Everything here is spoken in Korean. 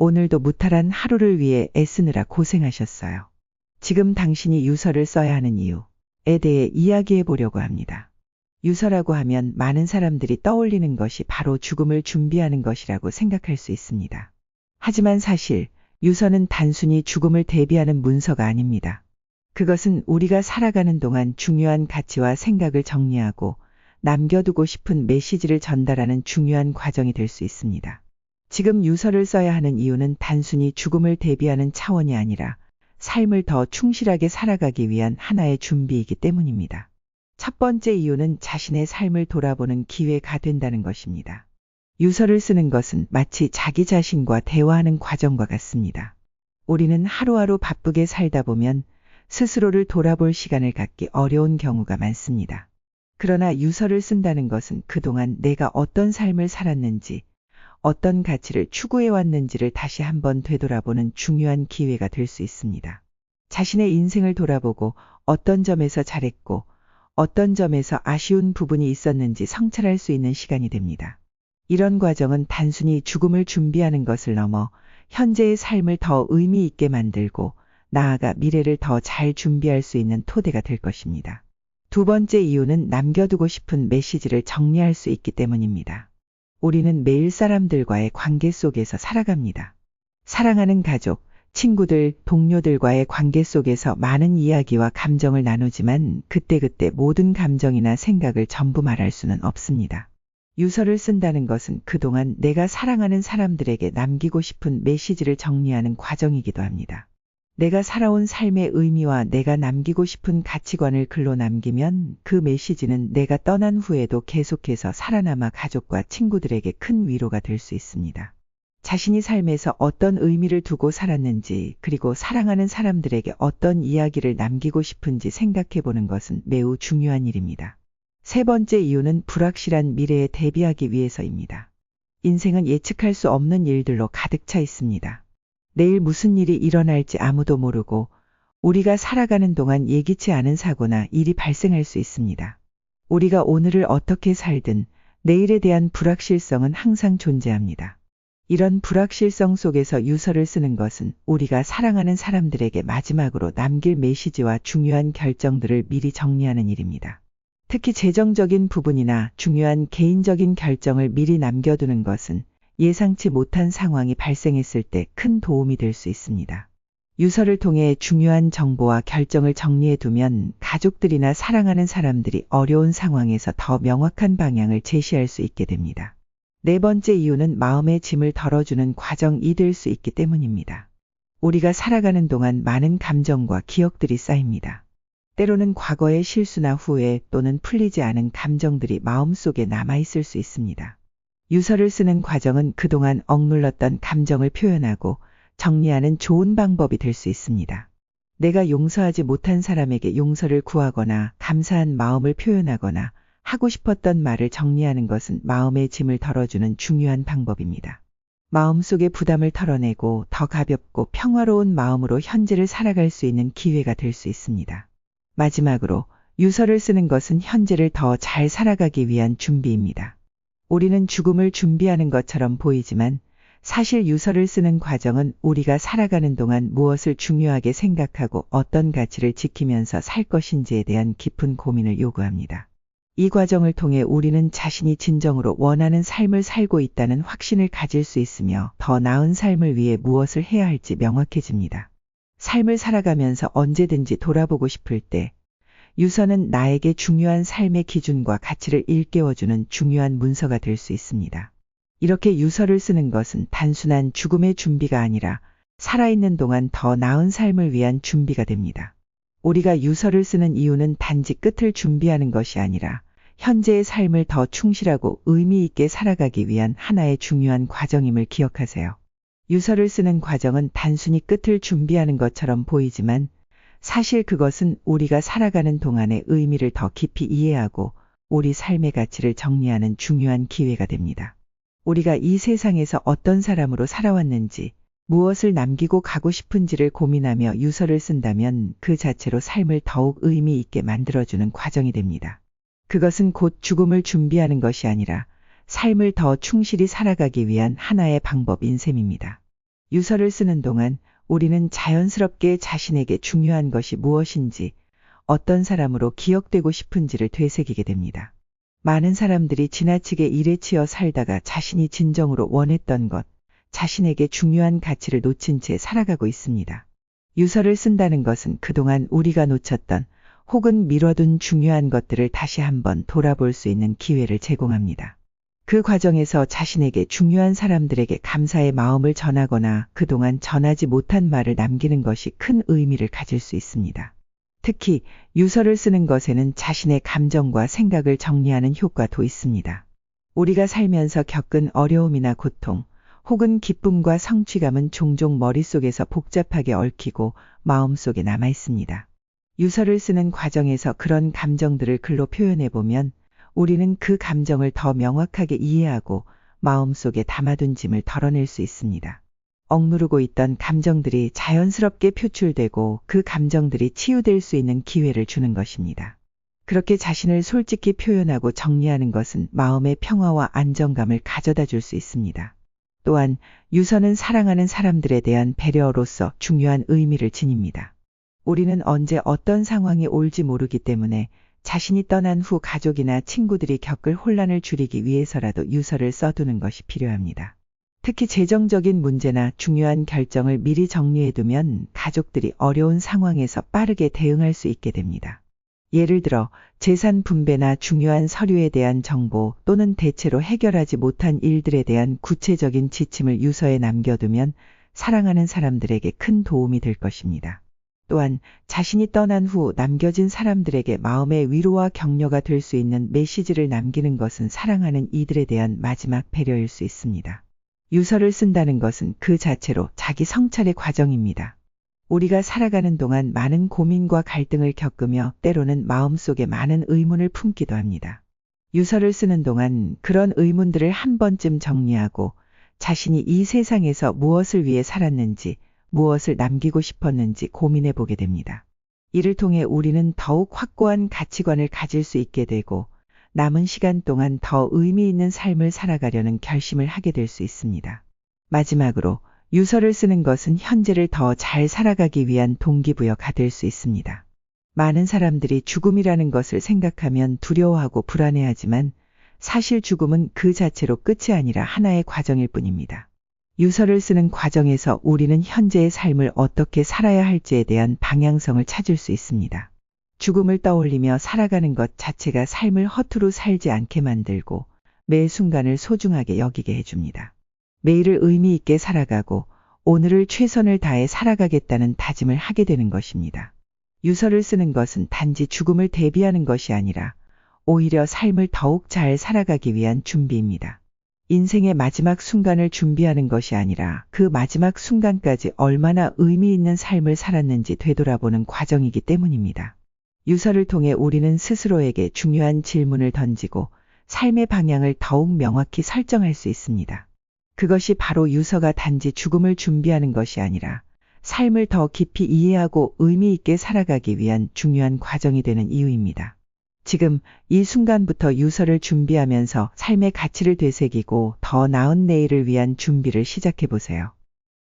오늘도 무탈한 하루를 위해 애쓰느라 고생하셨어요. 지금 당신이 유서를 써야 하는 이유에 대해 이야기해 보려고 합니다. 유서라고 하면 많은 사람들이 떠올리는 것이 바로 죽음을 준비하는 것이라고 생각할 수 있습니다. 하지만 사실 유서는 단순히 죽음을 대비하는 문서가 아닙니다. 그것은 우리가 살아가는 동안 중요한 가치와 생각을 정리하고 남겨두고 싶은 메시지를 전달하는 중요한 과정이 될 수 있습니다. 지금 유서를 써야 하는 이유는 단순히 죽음을 대비하는 차원이 아니라 삶을 더 충실하게 살아가기 위한 하나의 준비이기 때문입니다. 첫 번째 이유는 자신의 삶을 돌아보는 기회가 된다는 것입니다. 유서를 쓰는 것은 마치 자기 자신과 대화하는 과정과 같습니다. 우리는 하루하루 바쁘게 살다 보면 스스로를 돌아볼 시간을 갖기 어려운 경우가 많습니다. 그러나 유서를 쓴다는 것은 그동안 내가 어떤 삶을 살았는지, 어떤 가치를 추구해왔는지를 다시 한번 되돌아보는 중요한 기회가 될 수 있습니다. 자신의 인생을 돌아보고 어떤 점에서 잘했고 어떤 점에서 아쉬운 부분이 있었는지 성찰할 수 있는 시간이 됩니다. 이런 과정은 단순히 죽음을 준비하는 것을 넘어 현재의 삶을 더 의미 있게 만들고 나아가 미래를 더 잘 준비할 수 있는 토대가 될 것입니다. 두 번째 이유는 남겨두고 싶은 메시지를 정리할 수 있기 때문입니다. 우리는 매일 사람들과의 관계 속에서 살아갑니다. 사랑하는 가족, 친구들, 동료들과의 관계 속에서 많은 이야기와 감정을 나누지만 그때그때 모든 감정이나 생각을 전부 말할 수는 없습니다. 유서를 쓴다는 것은 그동안 내가 사랑하는 사람들에게 남기고 싶은 메시지를 정리하는 과정이기도 합니다. 내가 살아온 삶의 의미와 내가 남기고 싶은 가치관을 글로 남기면 그 메시지는 내가 떠난 후에도 계속해서 살아남아 가족과 친구들에게 큰 위로가 될 수 있습니다. 자신이 삶에서 어떤 의미를 두고 살았는지 그리고 사랑하는 사람들에게 어떤 이야기를 남기고 싶은지 생각해 보는 것은 매우 중요한 일입니다. 세 번째 이유는 불확실한 미래에 대비하기 위해서입니다. 인생은 예측할 수 없는 일들로 가득 차 있습니다. 내일 무슨 일이 일어날지 아무도 모르고 우리가 살아가는 동안 예기치 않은 사고나 일이 발생할 수 있습니다. 우리가 오늘을 어떻게 살든 내일에 대한 불확실성은 항상 존재합니다. 이런 불확실성 속에서 유서를 쓰는 것은 우리가 사랑하는 사람들에게 마지막으로 남길 메시지와 중요한 결정들을 미리 정리하는 일입니다. 특히 재정적인 부분이나 중요한 개인적인 결정을 미리 남겨두는 것은 예상치 못한 상황이 발생했을 때 큰 도움이 될 수 있습니다. 유서를 통해 중요한 정보와 결정을 정리해두면 가족들이나 사랑하는 사람들이 어려운 상황에서 더 명확한 방향을 제시할 수 있게 됩니다. 네 번째 이유는 마음의 짐을 덜어주는 과정이 될 수 있기 때문입니다. 우리가 살아가는 동안 많은 감정과 기억들이 쌓입니다. 때로는 과거의 실수나 후회 또는 풀리지 않은 감정들이 마음속에 남아있을 수 있습니다. 유서를 쓰는 과정은 그동안 억눌렀던 감정을 표현하고 정리하는 좋은 방법이 될 수 있습니다. 내가 용서하지 못한 사람에게 용서를 구하거나 감사한 마음을 표현하거나 하고 싶었던 말을 정리하는 것은 마음의 짐을 덜어주는 중요한 방법입니다. 마음속의 부담을 털어내고 더 가볍고 평화로운 마음으로 현재를 살아갈 수 있는 기회가 될 수 있습니다. 마지막으로 유서를 쓰는 것은 현재를 더 잘 살아가기 위한 준비입니다. 우리는 죽음을 준비하는 것처럼 보이지만 사실 유서를 쓰는 과정은 우리가 살아가는 동안 무엇을 중요하게 생각하고 어떤 가치를 지키면서 살 것인지에 대한 깊은 고민을 요구합니다. 이 과정을 통해 우리는 자신이 진정으로 원하는 삶을 살고 있다는 확신을 가질 수 있으며 더 나은 삶을 위해 무엇을 해야 할지 명확해집니다. 삶을 살아가면서 언제든지 돌아보고 싶을 때 유서는 나에게 중요한 삶의 기준과 가치를 일깨워주는 중요한 문서가 될 수 있습니다. 이렇게 유서를 쓰는 것은 단순한 죽음의 준비가 아니라 살아있는 동안 더 나은 삶을 위한 준비가 됩니다. 우리가 유서를 쓰는 이유는 단지 끝을 준비하는 것이 아니라 현재의 삶을 더 충실하고 의미 있게 살아가기 위한 하나의 중요한 과정임을 기억하세요. 유서를 쓰는 과정은 단순히 끝을 준비하는 것처럼 보이지만 사실 그것은 우리가 살아가는 동안의 의미를 더 깊이 이해하고 우리 삶의 가치를 정리하는 중요한 기회가 됩니다. 우리가 이 세상에서 어떤 사람으로 살아왔는지, 무엇을 남기고 가고 싶은지를 고민하며 유서를 쓴다면 그 자체로 삶을 더욱 의미 있게 만들어주는 과정이 됩니다. 그것은 곧 죽음을 준비하는 것이 아니라 삶을 더 충실히 살아가기 위한 하나의 방법인 셈입니다. 유서를 쓰는 동안 우리는 자연스럽게 자신에게 중요한 것이 무엇인지, 어떤 사람으로 기억되고 싶은지를 되새기게 됩니다. 많은 사람들이 지나치게 일에 치여 살다가 자신이 진정으로 원했던 것, 자신에게 중요한 가치를 놓친 채 살아가고 있습니다. 유서를 쓴다는 것은 그동안 우리가 놓쳤던 혹은 미뤄둔 중요한 것들을 다시 한번 돌아볼 수 있는 기회를 제공합니다. 그 과정에서 자신에게 중요한 사람들에게 감사의 마음을 전하거나 그동안 전하지 못한 말을 남기는 것이 큰 의미를 가질 수 있습니다. 특히 유서를 쓰는 것에는 자신의 감정과 생각을 정리하는 효과도 있습니다. 우리가 살면서 겪은 어려움이나 고통, 혹은 기쁨과 성취감은 종종 머릿속에서 복잡하게 얽히고 마음속에 남아 있습니다. 유서를 쓰는 과정에서 그런 감정들을 글로 표현해보면 우리는 그 감정을 더 명확하게 이해하고 마음속에 담아둔 짐을 덜어낼 수 있습니다. 억누르고 있던 감정들이 자연스럽게 표출되고 그 감정들이 치유될 수 있는 기회를 주는 것입니다. 그렇게 자신을 솔직히 표현하고 정리하는 것은 마음의 평화와 안정감을 가져다 줄 수 있습니다. 또한 유서는 사랑하는 사람들에 대한 배려로서 중요한 의미를 지닙니다. 우리는 언제 어떤 상황이 올지 모르기 때문에 자신이 떠난 후 가족이나 친구들이 겪을 혼란을 줄이기 위해서라도 유서를 써두는 것이 필요합니다. 특히 재정적인 문제나 중요한 결정을 미리 정리해두면 가족들이 어려운 상황에서 빠르게 대응할 수 있게 됩니다. 예를 들어 재산 분배나 중요한 서류에 대한 정보 또는 대체로 해결하지 못한 일들에 대한 구체적인 지침을 유서에 남겨두면 사랑하는 사람들에게 큰 도움이 될 것입니다. 또한 자신이 떠난 후 남겨진 사람들에게 마음의 위로와 격려가 될 수 있는 메시지를 남기는 것은 사랑하는 이들에 대한 마지막 배려일 수 있습니다. 유서를 쓴다는 것은 그 자체로 자기 성찰의 과정입니다. 우리가 살아가는 동안 많은 고민과 갈등을 겪으며 때로는 마음속에 많은 의문을 품기도 합니다. 유서를 쓰는 동안 그런 의문들을 한 번쯤 정리하고 자신이 이 세상에서 무엇을 위해 살았는지, 무엇을 남기고 싶었는지 고민해 보게 됩니다. 이를 통해 우리는 더욱 확고한 가치관을 가질 수 있게 되고 남은 시간 동안 더 의미 있는 삶을 살아가려는 결심을 하게 될 수 있습니다. 마지막으로 유서를 쓰는 것은 현재를 더 잘 살아가기 위한 동기부여가 될 수 있습니다. 많은 사람들이 죽음이라는 것을 생각하면 두려워하고 불안해하지만 사실 죽음은 그 자체로 끝이 아니라 하나의 과정일 뿐입니다. 유서를 쓰는 과정에서 우리는 현재의 삶을 어떻게 살아야 할지에 대한 방향성을 찾을 수 있습니다. 죽음을 떠올리며 살아가는 것 자체가 삶을 허투루 살지 않게 만들고 매 순간을 소중하게 여기게 해줍니다. 매일을 의미 있게 살아가고 오늘을 최선을 다해 살아가겠다는 다짐을 하게 되는 것입니다. 유서를 쓰는 것은 단지 죽음을 대비하는 것이 아니라 오히려 삶을 더욱 잘 살아가기 위한 준비입니다. 인생의 마지막 순간을 준비하는 것이 아니라 그 마지막 순간까지 얼마나 의미 있는 삶을 살았는지 되돌아보는 과정이기 때문입니다. 유서를 통해 우리는 스스로에게 중요한 질문을 던지고 삶의 방향을 더욱 명확히 설정할 수 있습니다. 그것이 바로 유서가 단지 죽음을 준비하는 것이 아니라 삶을 더 깊이 이해하고 의미 있게 살아가기 위한 중요한 과정이 되는 이유입니다. 지금 이 순간부터 유서를 준비하면서 삶의 가치를 되새기고 더 나은 내일을 위한 준비를 시작해 보세요.